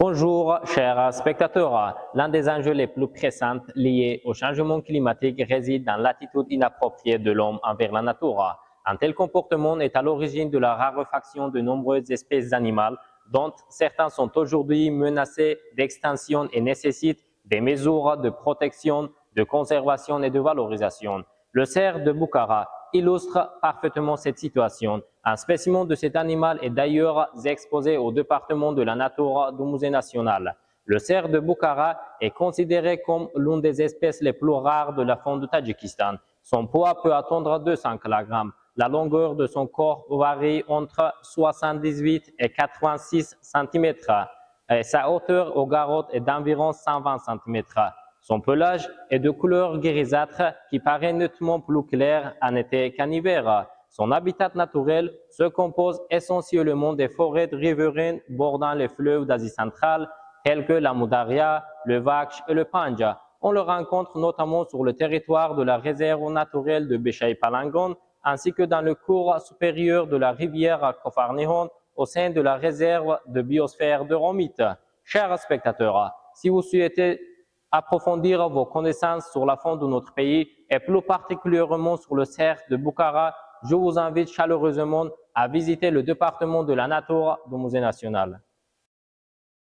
Bonjour, chers spectateurs. L'un des enjeux les plus pressants liés au changement climatique réside dans l'attitude inappropriée de l'homme envers la nature. Un tel comportement est à l'origine de la raréfaction de nombreuses espèces animales, dont certains sont aujourd'hui menacés d'extinction et nécessitent des mesures de protection, de conservation et de valorisation. Le cerf de Bukhara illustre parfaitement cette situation. Un spécimen de cet animal est d'ailleurs exposé au département de la nature du Musée national. Le cerf de Bukhara est considéré comme l'une des espèces les plus rares de la faune du Tadjikistan. Son poids peut atteindre 200 kg. La longueur de son corps varie entre 78 et 86 cm. Sa hauteur au garrot est d'environ 120 cm. Son pelage est de couleur grisâtre qui paraît nettement plus clair en été qu'en hiver. Son habitat naturel se compose essentiellement des forêts riveraines bordant les fleuves d'Asie centrale tels que la Moudaria, le Vaksh et le Panja. On le rencontre notamment sur le territoire de la réserve naturelle de Béchaï-Palangon ainsi que dans le cours supérieur de la rivière Kofarnihon au sein de la réserve de biosphère de Romit. Chers spectateurs, si vous souhaitez approfondir vos connaissances sur la faune de notre pays et plus particulièrement sur le cerf de Bukhara, je vous invite chaleureusement à visiter le département de la nature du Musée national.